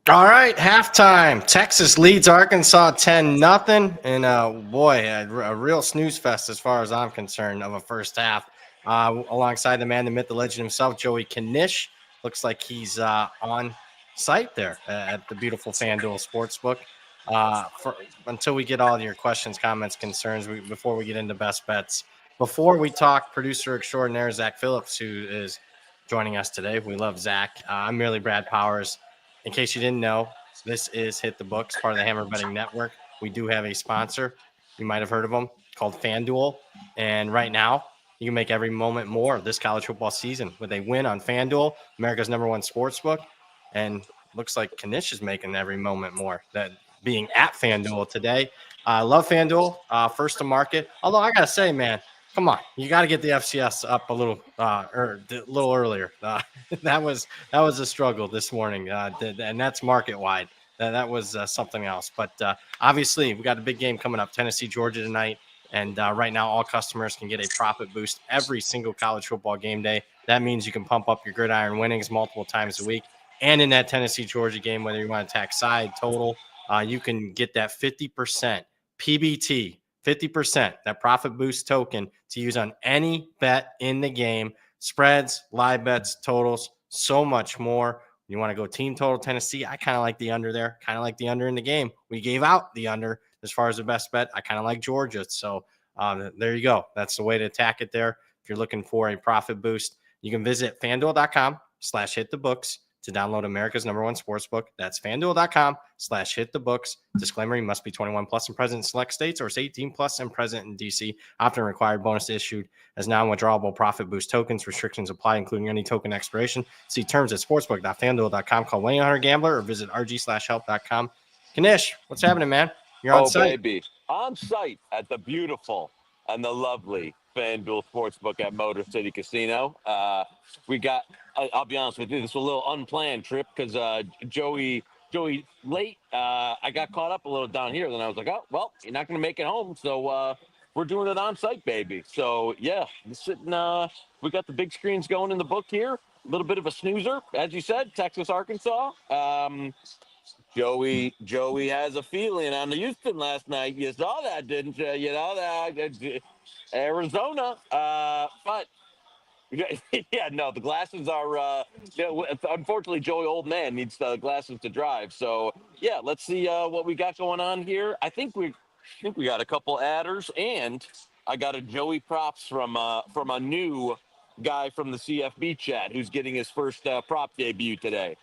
All right, halftime. Texas leads Arkansas 10-0, and boy, a real snooze fest as far as I'm concerned of a first half. Alongside the man, the myth, the legend himself, Joey Knish. Looks like he's on site there at the beautiful FanDuel Sportsbook. Until we get all your questions, comments, concerns, before we get into best bets, before we talk producer extraordinaire Zach Phillips, who is joining us today. We love Zach. I'm merely Brad Powers. In case you didn't know, this is Hit the Books, part of the Hammer Betting Network. We do have a sponsor. You might have heard of them, called FanDuel. And right now, you can make every moment more of this college football season with a win on FanDuel, America's #1 sportsbook. And looks like Knish is making every moment more, that being at FanDuel today. I love FanDuel, first to market. Although I got to say, man, come on, you got to get the FCS up a little earlier. That was a struggle this morning, and that's market wide. That was something else. But obviously, we got a big game coming up, Tennessee, Georgia tonight. And right now, all customers can get a profit boost every single college football game day. That means you can pump up your gridiron winnings multiple times a week. And in that Tennessee, Georgia game, whether you want to attack side, total, you can get that 50% PBT, 50%, that profit boost token to use on any bet in the game, spreads, live bets, totals, so much more. You want to go team total Tennessee? I kind of like the under there, kind of like the under in the game. We gave out the under as far as the best bet. I kind of like Georgia. So there you go. That's the way to attack it there. If you're looking for a profit boost, you can visit fanduel.com/hitthebooks to download America's #1 sportsbook. That's fanduel.com/hitthebooks. Disclaimer, you must be 21 plus and present in select states, or it's 18 plus and present in DC. Often required. Bonus issued as non-withdrawable profit boost tokens. Restrictions apply, including any token expiration. See terms at sportsbook.fanduel.com. Call 1-800-GAMBLER or visit rg/help.com. Knish, what's happening, man? You're on site. Baby. On site at the beautiful and the lovely FanDuel Sportsbook at Motor City Casino. We got, I'll be honest with you, this was a little unplanned trip because Joey late. I got caught up a little down here. Then I was like, oh, well, you're not going to make it home. So we're doing it on site, baby. So, yeah, we got the big screens going in the book here. A little bit of a snoozer, as you said, Texas, Arkansas. Joey has a feeling on the Houston last night. You saw that, didn't you? You know that Arizona. But yeah, no, the glasses are. Unfortunately, Joey, old man, needs the glasses to drive. So yeah, let's see what we got going on here. I think we got a couple adders, and I got a Joey props from a new guy from the CFB chat who's getting his first prop debut today.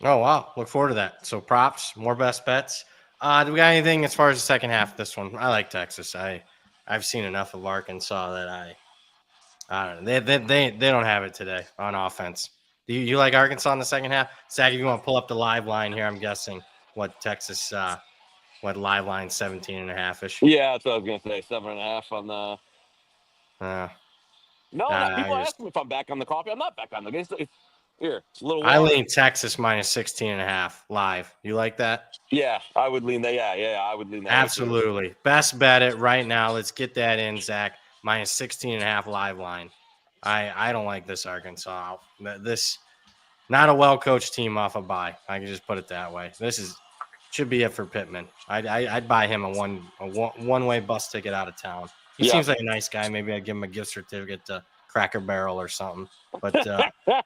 Oh, wow. Look forward to that. So props, more best bets. Do we got anything as far as the second half of this one? I like Texas. I've seen enough of Arkansas that I don't know. They don't have it today on offense. Do you like Arkansas in the second half? Zach, if you want to pull up the live line here, I'm guessing what Texas, what live line 17.5-ish. Yeah, that's what I was going to say. 7.5 on the. No, people ask me if I'm back on the coffee. I'm not back on the game. Here, it's a little water. I lean Texas minus 16.5 live. You like that? Yeah, I would lean that. Yeah, I would lean that. Absolutely. Best bet it right now. Let's get that in, Zach. Minus 16.5 live line. I don't like this Arkansas. This not a well-coached team off a bye. I can just put it that way. This should be it for Pittman. I'd buy him a one-way bus ticket out of town. He seems like a nice guy. Maybe I'd give him a gift certificate to Cracker Barrel or something. But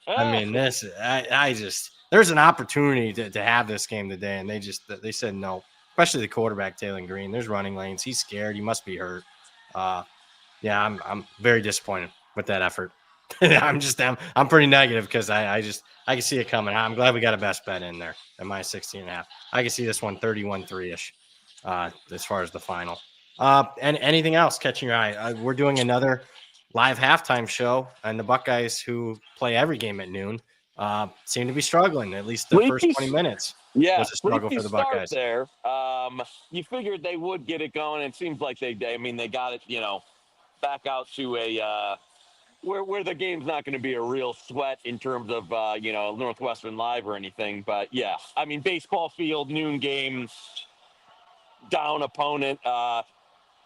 I mean, there's an opportunity to have this game today, and they said no. Especially the quarterback, Taylor Green. There's running lanes. He's scared. He must be hurt. Yeah, I'm very disappointed with that effort. I'm pretty negative because I can see it coming. I'm glad we got a best bet in there at minus 16.5. I can see this one 31-3-ish as far as the final. And anything else catching your eye? We're doing another live halftime show, and the Buckeyes, who play every game at noon, seem to be struggling. At least the first 20 minutes was a struggle for the Buckeyes. There, you figured they would get it going. It seems like they got it, back out to a where the game's not going to be a real sweat in terms of Northwestern Live or anything. But yeah, I mean, baseball field, noon game, down opponent.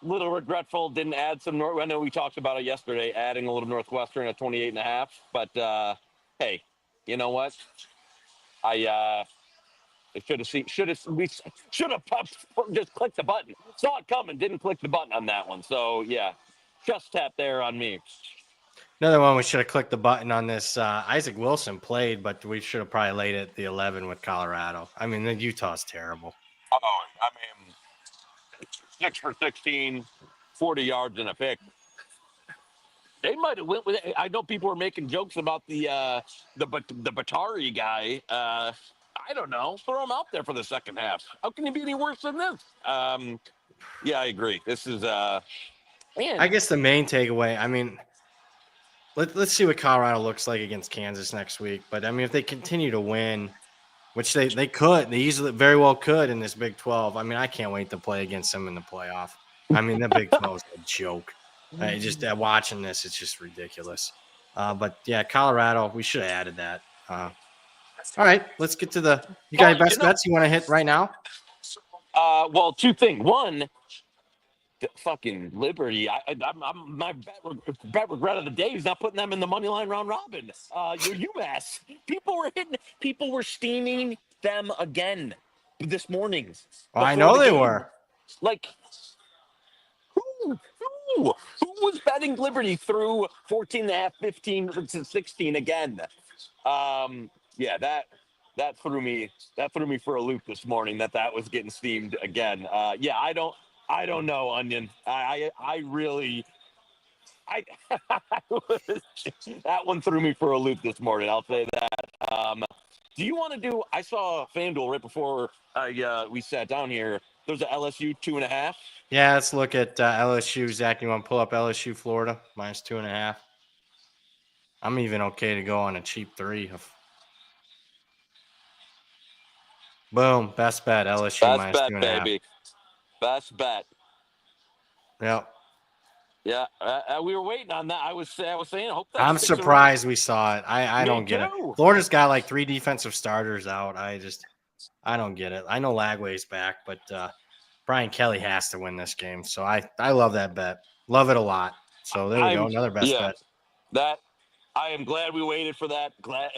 Little regretful, didn't add some. I know we talked about it yesterday, adding a little Northwestern at 28.5. But hey, you know what? We should have just clicked the button. Saw it coming, didn't click the button on that one. So yeah, just tap there on me. Another one we should have clicked the button on this. Isaac Wilson played, but we should have probably laid it the 11 with Colorado. I mean, the Utah's terrible. Oh, I mean, 6 for 16, 40 yards and a pick. They might have went with it. I know people were making jokes about the Batari guy. I don't know. Throw him out there for the second half. How can he be any worse than this? Yeah, I agree. This is man. I guess the main takeaway, I mean, let's see what Colorado looks like against Kansas next week. But I mean, if they continue to win, which they could, they easily very well could in this Big 12. I mean, I can't wait to play against them in the playoff. I mean, the Big 12 is a joke. Just watching this, it's just ridiculous. But yeah, Colorado, we should have added that. All right, let's get to you got any best bets you want to hit right now? Well, two things. One, fucking Liberty. My bet regret of the day is not putting them in the money line round robin. Your UMass. People were steaming them again this morning. Well, I know they were. Like, who was betting Liberty through 14.5, 15 to 16 again? Yeah, that threw me for a loop this morning. That was getting steamed again. Yeah, I don't know, Onion. I really that one threw me for a loop this morning. I'll say that. Do you want to do? I saw FanDuel right before we sat down here. There's a LSU 2.5. Yeah, let's look at LSU. Zach, you want to pull up LSU Florida minus 2.5? I'm even okay to go on a cheap 3. Boom, best bet LSU Best minus bet, 2.5. baby. Best bet. Yep. Yeah, we were waiting on that. I was saying, I hope that. I'm surprised we saw it. I don't get it. Florida's got like 3 defensive starters out. I don't get it. I know Lagway's back, but Brian Kelly has to win this game. So I love that bet. Love it a lot. So there we go. Another best bet. That I am glad we waited for that.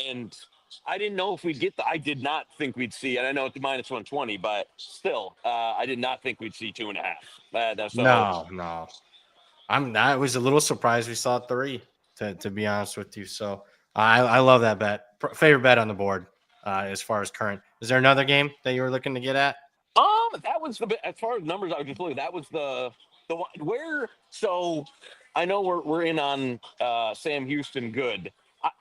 And I didn't know if we'd get I did not think we'd see, and I know it's minus 120, but still, I did not think we'd see 2.5. No. I was a little surprised we saw 3, to be honest with you. So I love that bet. Favorite bet on the board as far as current. Is there another game that you were looking to get at? That was as far as numbers I was just looking. That was the one where. So I know we're in on Sam Houston. Good.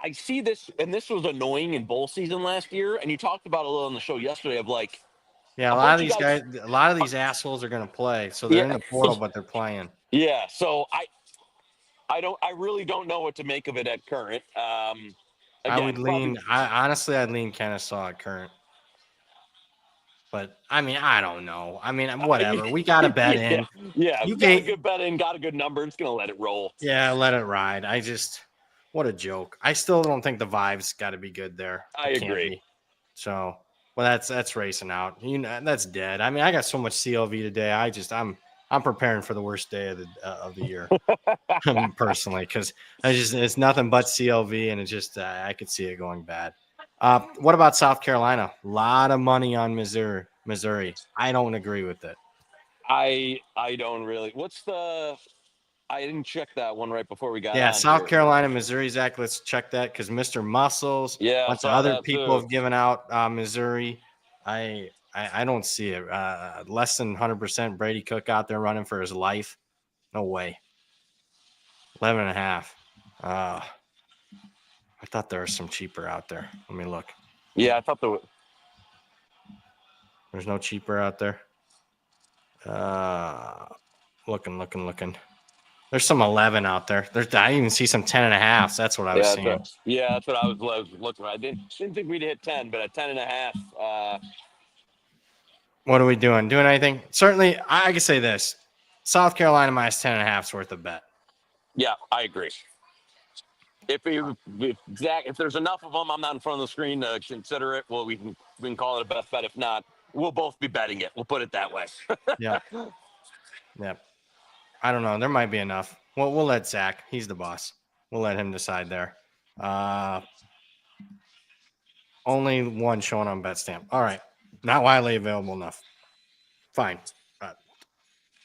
I see this, and this was annoying in bowl season last year. And you talked about a little on the show yesterday of like. Yeah, a lot of these assholes are going to play. So they're in the portal, but they're playing. Yeah. So I really don't know what to make of it at current. Again, I'd lean Kennesaw at current. But, I mean, I don't know. I mean, whatever. We got to bet in. Yeah, you got a good bet in, got a good number. It's going to let it roll. Yeah, let it ride. What a joke. I still don't think the vibe's got to be good there. I agree. So, well, that's racing out. That's dead. I mean, I got so much CLV today. I'm preparing for the worst day of the year, personally, because it's nothing but CLV, and it's just I could see it going bad. What about South Carolina? A lot of money on Missouri. I don't agree with it. I don't really. I didn't check that one right before we got. Yeah, South Carolina, Missouri. Zach, let's check that because Mr. Muscles. Yeah, a bunch of other people have given out Missouri. I don't see it. Less than 100% Brady Cook out there running for his life. No way. 11.5. I thought there was some cheaper out there. Let me look. Yeah, I thought there was. There's no cheaper out there. Looking. There's some 11 out there. I even see some 10.5. That's what I was seeing. That's what I was looking at. I didn't think we'd hit 10, but at 10.5. What are we doing? Doing anything? Certainly, I can say this. South Carolina minus 10.5 is worth a bet. Yeah, I agree. If there's enough of them, I'm not in front of the screen to consider it. Well, we can call it a best bet. If not, we'll both be betting it. We'll put it that way. Yeah. I don't know. There might be enough. Well, we'll let Zach. He's the boss. We'll let him decide there. Only one showing on Betstamp. All right. Not widely available enough. Fine.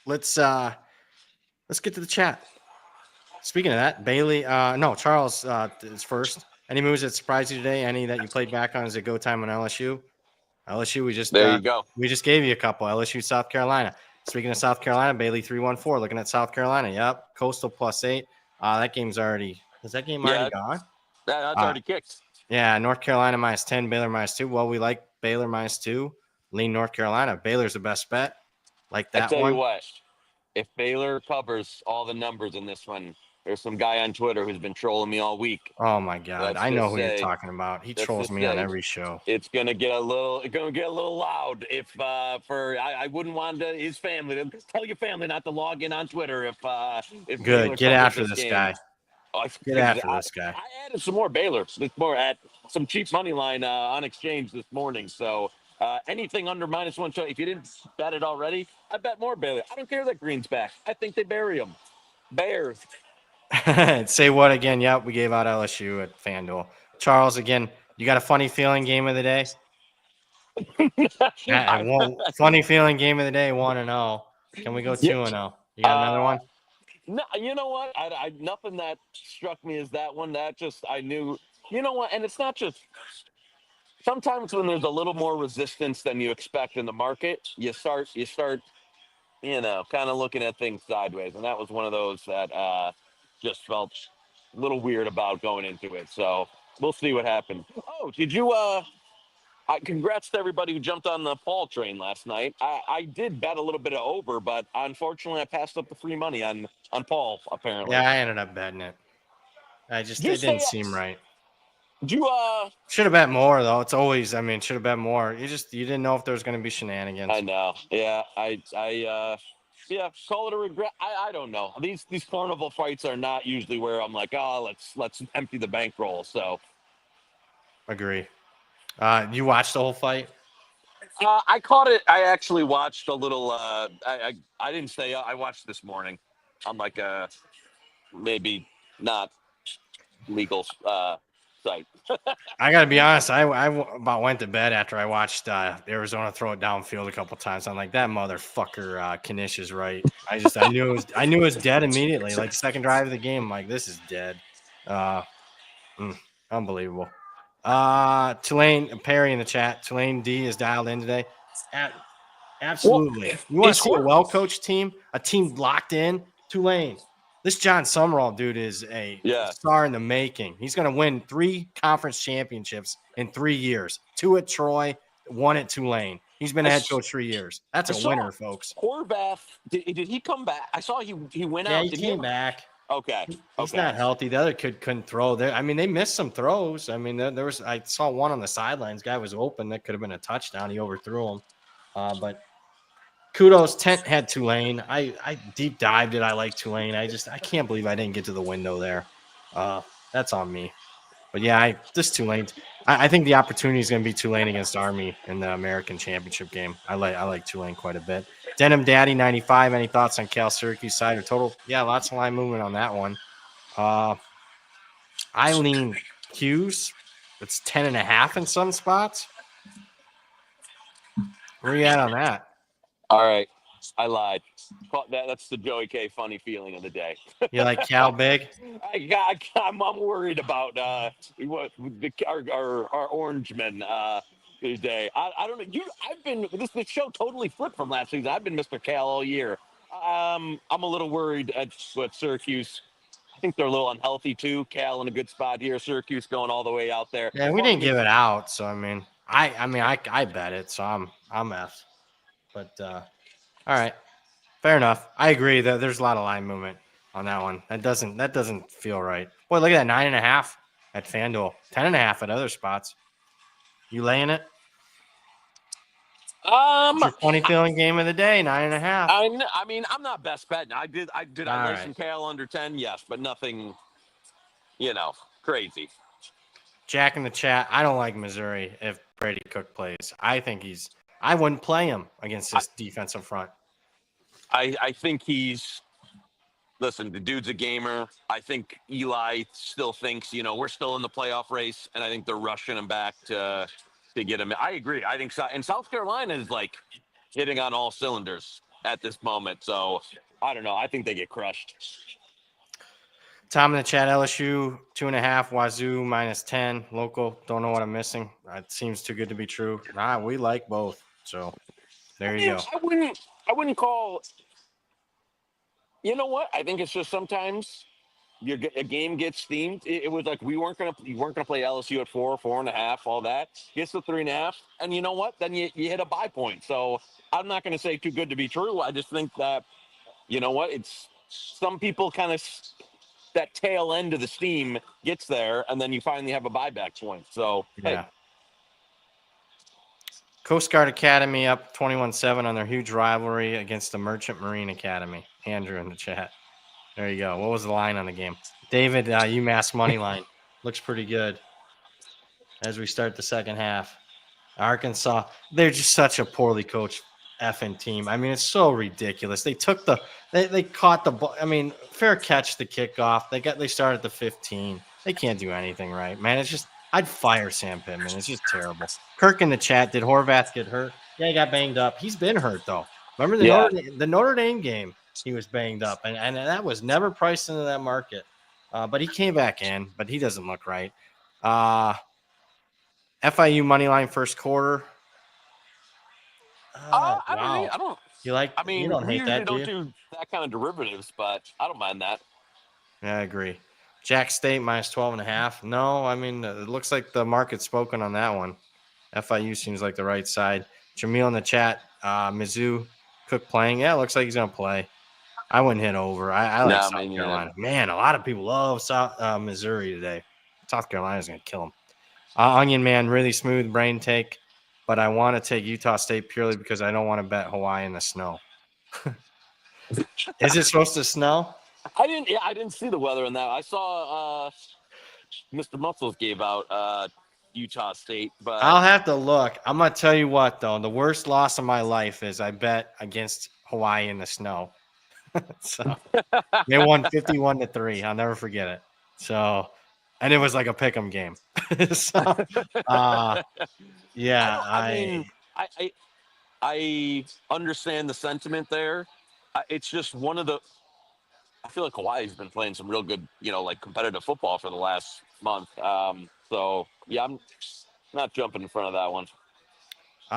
Let's get to the chat. Speaking of that, Bailey, Charles is first. Any moves that surprised you today? Any that you played back on as a go time on LSU? LSU, There you go. we just gave you a couple. LSU, South Carolina. Speaking of South Carolina, Bailey 314. Looking at South Carolina. Yep. Coastal +8. That game's already. Is that game already gone? That's already kicked. Yeah. North Carolina -10. Baylor -2. Well, we like Baylor -2. Lean North Carolina. Baylor's the best bet. Like that I tell one. you what, if Baylor covers all the numbers in this one, there's some guy on Twitter who's been trolling me all week. Oh my God, I know who you're talking about. He trolls me on every show. It's gonna get a little loud if I wouldn't want his family to tell your family not to log in on Twitter if Good. Baylor Get after this game. guy. Get after this guy. I added some more Baylor. More at some cheap money line on exchange this morning. So anything under -1. If you didn't bet it already, I bet more Baylor. I don't care that Green's back. I think they bury him. Bears. Say what again? Yep, we gave out LSU at FanDuel. Charles, again, you got a funny feeling game of the day? Funny feeling game of the day, 1-0. Can we go 2-0? You got another one? No, you know what? I nothing that struck me as that one. That just I knew. You know what? And it's not just. Sometimes when there's a little more resistance than you expect in the market, you start, kind of looking at things sideways, and that was one of those that just felt a little weird about going into it. So we'll see what happens. Oh, did you? Congrats to everybody who jumped on the Paul train last night. I did bet a little bit of over, but unfortunately, I passed up the free money on Paul. Apparently, yeah, I ended up betting it. It didn't seem right. You should have bet more though. It's always, should have bet more. You didn't know if there was going to be shenanigans. I know. Yeah, call it a regret. I don't know. These carnival fights are not usually where I'm like, let's empty the bankroll. So, agree. You watched the whole fight? I caught it. I actually watched a little. I didn't stay up. I watched this morning. I'm like maybe not legal site. I got to be honest. I about went to bed after I watched Arizona throw it downfield a couple times. I'm like, that motherfucker Knish is right. I knew it was dead immediately. Like second drive of the game, I'm like, this is dead. Unbelievable. Tulane Perry in the chat. Tulane D is dialed in today. Absolutely. Well, you want to see a well-coached team, a team locked in? Tulane. This John Sumrall dude is a star in the making. He's going to win 3 conference championships in 3 years. 2 at Troy, 1 at Tulane. He's been a head coach 3 years. That's a winner, folks. Horvath, did he come back? I saw he went out. Yeah, he came back. Okay. He's not healthy. The other kid couldn't throw. They missed some throws. There was. I saw one on the sidelines. Guy was open. That could have been a touchdown. He overthrew him. But kudos. Tent had Tulane. I deep dived it. I like Tulane. I can't believe I didn't get to the window there. That's on me. But yeah, Tulane. I think the opportunity is going to be Tulane against Army in the American Championship game. I like Tulane quite a bit. Denim Daddy 95. Any thoughts on Cal Syracuse side or total? Yeah, lots of line movement on that one. I lean Q's. It's 10.5 in some spots. Where are you at on that? All right, I lied. That's the Joey K funny feeling of the day. You like Cal big? I'm worried about our orange men today. I don't know. I've been this show totally flipped from last season. I've been Mr. Cal all year. I'm a little worried at what Syracuse. I think they're a little unhealthy too. Cal in a good spot here. Syracuse going all the way out there. Yeah, we didn't give it out, so I bet it, so I'm F. But all right, fair enough. I agree that there's a lot of line movement on that one. That doesn't feel right. Boy, look at that 9.5 at FanDuel, 10.5 at other spots. You laying it? Your funny feeling game of the day, 9.5. I'm not best betting. I lay some Cal under 10, yes, but nothing, crazy. Jack in the chat. I don't like Missouri if Brady Cook plays. I wouldn't play him against this defensive front. I think listen, the dude's a gamer. I think Eli still thinks, we're still in the playoff race, and I think they're rushing him back to to get him. I agree. I think so. And South Carolina is like hitting on all cylinders at this moment. So I don't know. I think they get crushed. Tom in the chat, LSU 2.5, Wazoo -10. Local, don't know what I'm missing. It seems too good to be true. Nah, we like both. So there you go. I wouldn't call. You know what? I think it's just sometimes a game gets themed. It was like you weren't gonna play LSU at 4.5, all that. Gets to 3.5, and you know what? Then you hit a buy point. So I'm not gonna say too good to be true. I just think that you know what? It's some people kind of that tail end of the steam gets there, and then you finally have a buyback point. So Yeah. hey. Coast Guard Academy up 21-7 on their huge rivalry against the Merchant Marine Academy. Andrew in the chat. There you go. What was the line on the game? David, UMass money line. Looks pretty good as we start the second half. Arkansas, they're just such a poorly coached effing team. I mean, it's so ridiculous. They took they caught the ball. I mean, fair catch the kickoff. They started at the 15. They can't do anything right, man. It's just I'd fire Sam Pittman. It's just terrible. Kirk in the chat, did Horvath get hurt? Yeah, he got banged up. He's been hurt though. Remember the Notre Dame game? He was banged up, and that was never priced into that market. But he came back in, but he doesn't look right. FIU money line first quarter. I Wow. don't. I don't. You like? I mean, you don't we hate usually that, don't do you? do that kind of derivatives, but I don't mind that. Yeah, I agree. Jack State -12.5. No, I mean it looks like the market's spoken on that one. FIU seems like the right side. Jamil in the chat. Mizzou Cook playing. Yeah, it looks like he's gonna play. I wouldn't hit over. I like South Carolina. Man, a lot of people love Missouri today. South Carolina's gonna kill them. Onion Man, really smooth brain take, but I want to take Utah State purely because I don't want to bet Hawaii in the snow. Is it supposed to snow? I didn't see the weather in that. I saw Mr. Muscles gave out Utah State, but I'll have to look. I'm gonna tell you what though, the worst loss of my life is I bet against Hawaii in the snow. So they won 51-3. I'll never forget it. So, and it was like a pick'em game. So, yeah, I understand the sentiment there. It's just one of the. I feel like Hawaii's been playing some real good, like competitive football for the last month. So yeah, I'm not jumping in front of that one.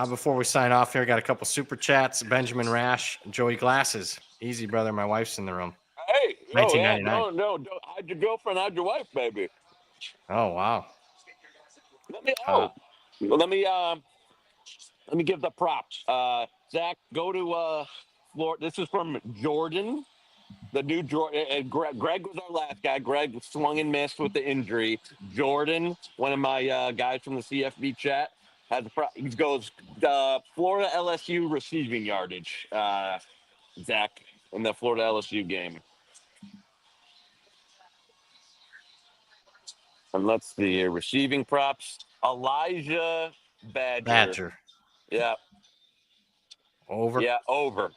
Before we sign off here, got a couple super chats. Benjamin Rash, Joey Glasses, easy brother. My wife's in the room. Hey, 1999. no, hide your girlfriend, hide your wife, baby. Oh wow. Let me give the props. Zach, go to Florida. This is from Jordan. The new Jordan. Greg was our last guy. Greg swung and missed with the injury. Jordan, one of my guys from the CFB chat, he goes Florida LSU receiving yardage. Zach, in the Florida LSU game. And let's see, receiving props. Elijah Badger. Yeah. Over. Yeah, over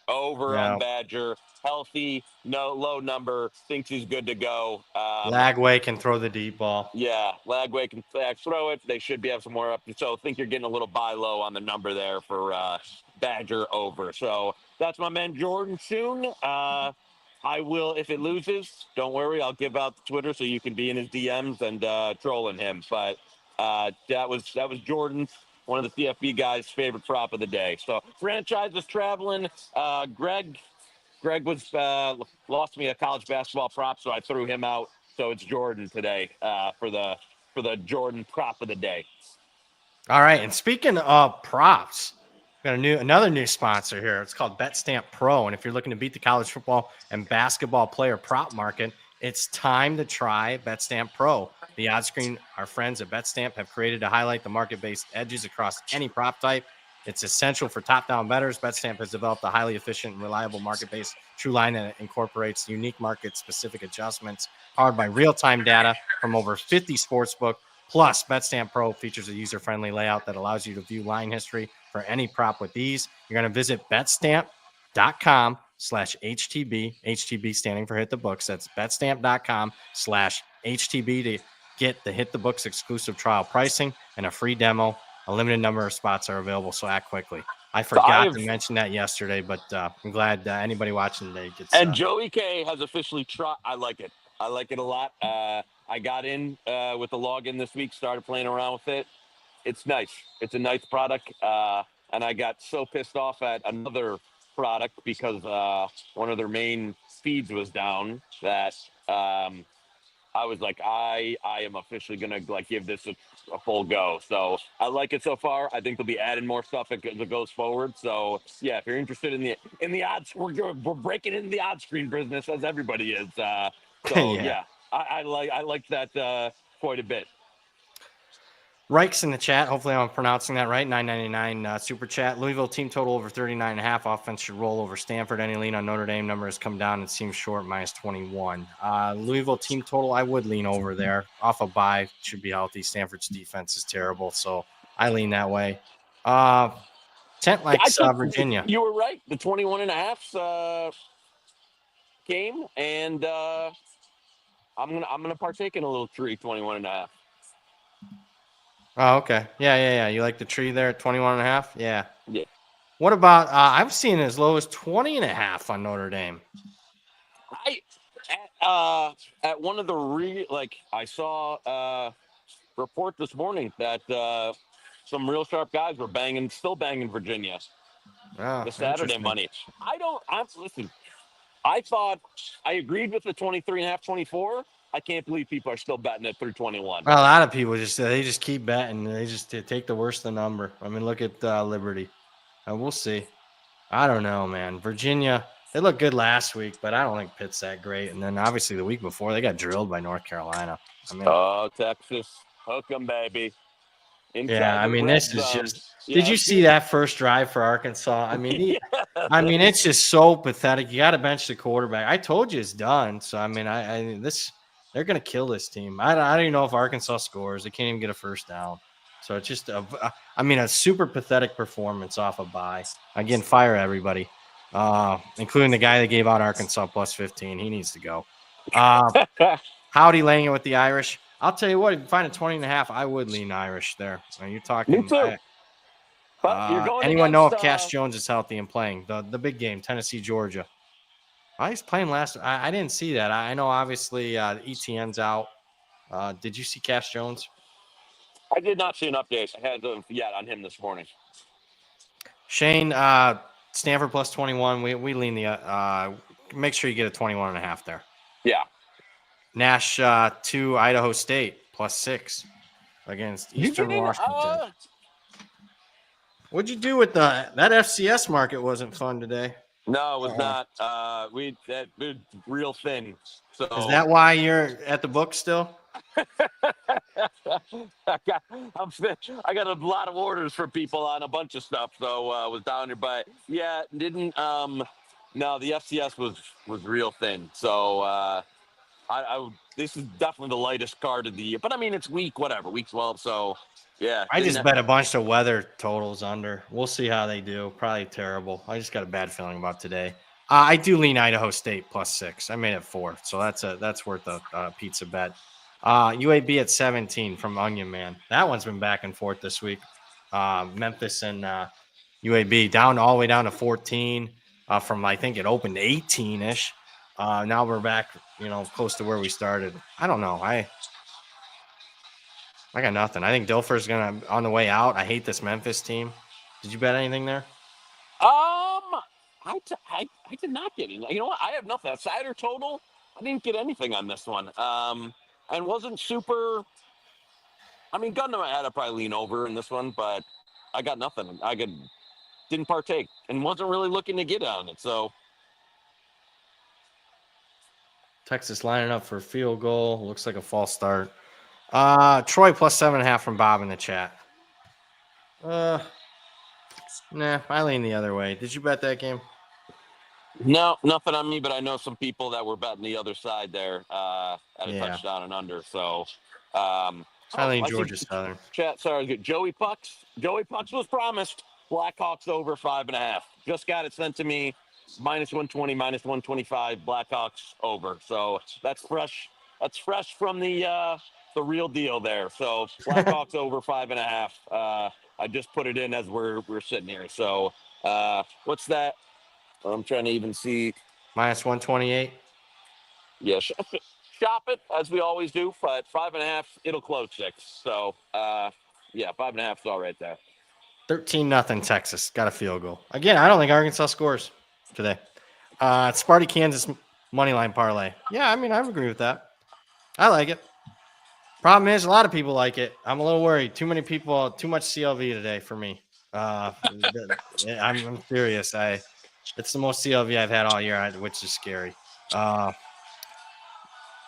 on Badger. Healthy, no low number. Thinks he's good to go. Lagway can throw the deep ball. Yeah, Lagway can throw it. They should be have some more up. So I think you're getting a little buy low on the number there for Badger over. So that's my man Jordan soon. I will, if it loses, don't worry. I'll give out the Twitter so you can be in his DMs and trolling him. But that was Jordan's, one of the CFB guys' favorite prop of the day. So franchise is traveling. Greg was lost me a college basketball prop, so I threw him out. So it's Jordan today for the Jordan prop of the day. All right, and speaking of props, we got another new sponsor here. It's called Betstamp Pro, and if you're looking to beat the college football and basketball player prop market, it's time to try Betstamp Pro. The odds screen, our friends at Betstamp have created to highlight the market-based edges across any prop type. It's essential for top-down bettors. Betstamp has developed a highly efficient and reliable market-based true line that incorporates unique market-specific adjustments powered by real-time data from over 50 sportsbook. Plus, Betstamp Pro features a user-friendly layout that allows you to view line history for any prop with ease. You're going to visit betstamp.com/HTB, HTB standing for Hit the Books. That's betstamp.com/HTB to get the Hit the Books exclusive trial pricing and a free demo a limited number of spots are available, so act quickly. I So forgot to mention that yesterday, but I'm glad anybody watching today gets. And Joey K has officially tried. I like it. I like it a lot. I got in with the login this week, started playing around with it. It's nice. It's a nice product. And I got so pissed off at another product because one of their main feeds was down that I was like, I am officially gonna like give this a full go. So I like it so far. I think they'll be adding more stuff as it goes forward. So yeah, if you're interested in the odds, we're breaking into the odds screen business as everybody is. So yeah, I like that quite a bit. Reich's in the chat. Hopefully I'm pronouncing that right. $9.99 super chat. Louisville team total over 39.5. Offense should roll over Stanford. Any lean on Notre Dame number has come down. It seems short, -21. Louisville team total, I would lean over there. Off a bye, should be healthy. Stanford's defense is terrible, so I lean that way. Tent likes Virginia. You were right. The 21.5 came, and I'm gonna partake in a little tree 21.5. Oh, okay. Yeah. You like the tree there at 21.5? Yeah. Yeah. What about I've seen as low as 20.5 on Notre Dame. At one of the I saw a report this morning that some real sharp guys were still banging Virginia. The Saturday money. Listen. I thought I agreed with the 23.5, 24. I can't believe people are still betting at 321. Well, a lot of people just keep betting. They just take the worst of the number. I mean, look at Liberty. We'll see. I don't know, man. Virginia, they looked good last week, but I don't think Pitt's that great. And then obviously the week before, they got drilled by North Carolina. Texas, hook 'em, baby. This is just. Did you see that first drive for Arkansas? I mean, it's just so pathetic. You got to bench the quarterback. I told you it's done. So I mean, they're going to kill this team. I don't even know if Arkansas scores. They can't even get a first down. So it's just a super pathetic performance off a bye. Again, fire everybody, including the guy that gave out Arkansas +15. He needs to go. Howdy laying it with the Irish. I'll tell you what, if you find a 20.5, I would lean Irish there. You're talking. Me too. Anyone know if Cash Jones is healthy and playing the big game, Tennessee, Georgia? He's playing last. I didn't see that. I know obviously ETN's out. Did you see Cash Jones? I did not see an update. I had yet on him this morning. Shane, Stanford +21. We lean the. Make sure you get a 21.5 there. Yeah. Nash to Idaho State +6 against Eastern Washington. What'd you do with that FCS market? Wasn't fun today. No, it was not. That was real thin. So is that why you're at the book still? I got a lot of orders for people on a bunch of stuff, so I was down there. But yeah, didn't. No, the FCS was real thin. So this is definitely the lightest card of the year. But I mean, it's week 12. So yeah. I just bet a bunch of weather totals under. We'll see how they do. Probably terrible. I just got a bad feeling about today. I do lean Idaho State +6. I made it 4, so that's worth a pizza bet. UAB at 17 from Onion Man. That one's been back and forth this week. Memphis and UAB down all the way down to 14 from I think it opened 18-ish. Now we're back, close to where we started. I don't know. I got nothing. I think Dilfer's gonna on the way out. I hate this Memphis team. Did you bet anything there? I did not get any. You know what? I have nothing. A cider total. I didn't get anything on this one. And wasn't super. I mean, gun to my head, I probably lean over in this one, but I got nothing. Didn't partake and wasn't really looking to get on it. So Texas lining up for a field goal. Looks like a false start. Troy +7.5 from Bob in the chat. Nah, I lean the other way. Did you bet that game? No, nothing on me, but I know some people that were betting the other side there at a touchdown and under. So I lean Georgia Southern. Chat, sorry, good. Joey Pucks was promised Blackhawks over 5.5. Just got it sent to me. -120, -125. Blackhawks over. So that's fresh. That's fresh from the real deal there. So Blackhawks over 5.5. I just put it in as we're sitting here. So what's that? I'm trying to even see. Minus 128. Yeah, shop it as we always do. But 5.5, it'll close 6. So yeah, 5.5 is all right there. 13-0 Texas. Got a field goal. Again, I don't think Arkansas scores today. Sparty, Kansas money line parlay. Yeah, I mean, I agree with that. I like it. Problem is, a lot of people like it. I'm a little worried. Too many people, too much CLV today for me. I'm serious. It's the most CLV I've had all year, which is scary.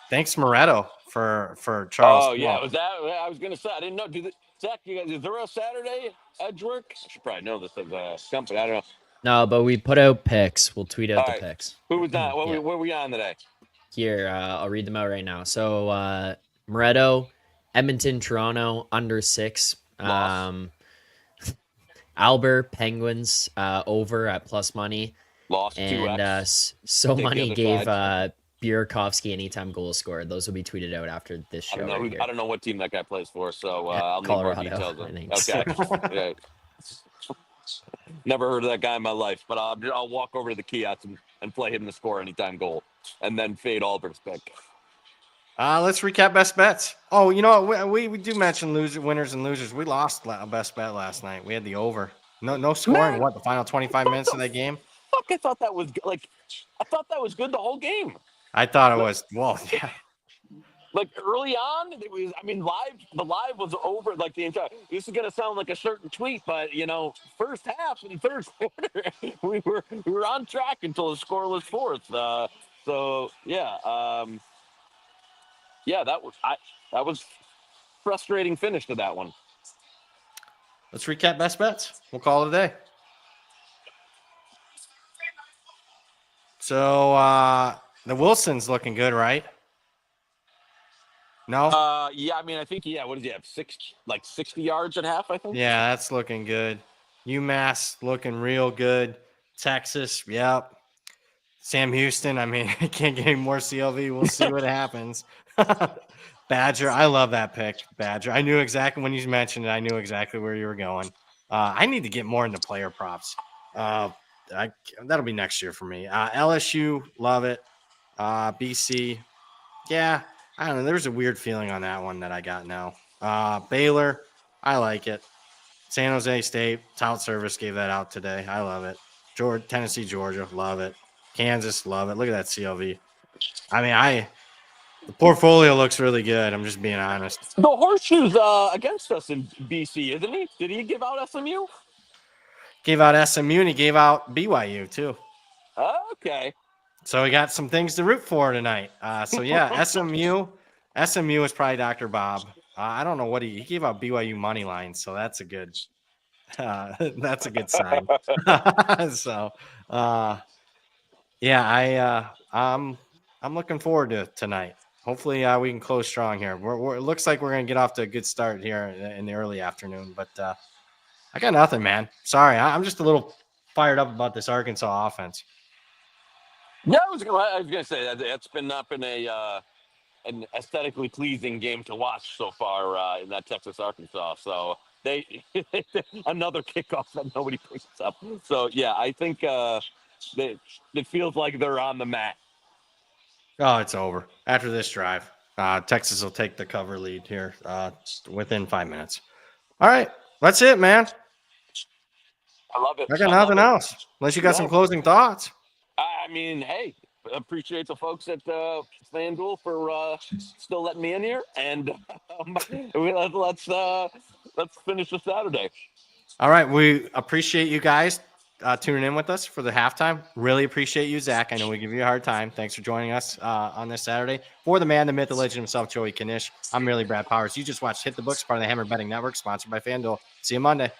Thanks, Moretto, for Charles. Oh yeah, was that? I was gonna say I didn't know. Zach, is there a Saturday edge work? I should probably know this as a company. I don't know. No, but we put out picks. We'll tweet out All the right. picks. Who was that? What were we on today? Here, I'll read them out right now. So, Moretto, Edmonton, Toronto, under 6. Albert, Penguins, over at plus money. Lost 2x. And So Take Money the gave other Burakovsky anytime goal scored. Those will be tweeted out after this show. I don't know what team that guy plays for, so I'll need more Colorado, details. I think. Okay. Yeah. Never heard of that guy in my life, but I'll walk over to the kiosk and play him to score anytime goal, and then fade Albert's pick. Let's recap best bets. Oh, you know what? We do mention winners and losers. We lost a best bet last night. We had the over. No scoring. Man, what, the final 25 minutes of that game? Fuck! I thought that was good the whole game. I thought it was. Well, yeah. Like early on, it was. I mean, the live was over. Like the entire. This is gonna sound like a certain tweet, but first half and third quarter, we were on track until the scoreless fourth. So yeah, yeah, that was frustrating finish to that one. Let's recap best bets. We'll call it a day. So the Wilson's looking good, right? No? Yeah, I mean, I think, what does he have? 60 yards at half, I think? Yeah, that's looking good. UMass looking real good. Texas, yep. Sam Houston, I mean, I can't get any more CLV. We'll see what happens. Badger, I love that pick, Badger. I knew exactly when you mentioned it. I knew exactly where you were going. I need to get more into player props. That'll be next year for me. LSU, love it. BC, yeah. I don't know. There's a weird feeling on that one that I got now. Baylor, I like it. San Jose State, tout service gave that out today. I love it. Tennessee, Georgia, love it. Kansas, love it. Look at that CLV. I mean, the portfolio looks really good. I'm just being honest. The horseshoe's against us in BC, isn't he? Did he give out SMU? Gave out SMU and he gave out BYU too. Okay. So we got some things to root for tonight. So yeah, SMU is probably Dr. Bob. I don't know what he gave out BYU money line, so that's a good sign. So yeah, I'm looking forward to tonight. Hopefully we can close strong here. It looks like we're gonna get off to a good start here in the early afternoon, but I got nothing, man. Sorry, I'm just a little fired up about this Arkansas offense. Yeah, I was gonna say that it's not been an aesthetically pleasing game to watch so far in that Texas Arkansas. So they another kickoff that nobody picks up. So yeah, I think it feels like they're on the mat. Oh, it's over after this drive. Texas will take the cover lead here within 5 minutes. All right, that's it, man. I love it. I got nothing else unless you got some closing thoughts. I mean, hey, appreciate the folks at FanDuel for still letting me in here, and let's finish the Saturday. All right, we appreciate you guys tuning in with us for the halftime. Really appreciate you, Zach. I know we give you a hard time. Thanks for joining us on this Saturday. For the man, the myth, the legend himself, Joey Knish, I'm really Brad Powers. You just watched Hit the Books, part of the Hammer Betting Network, sponsored by FanDuel. See you Monday.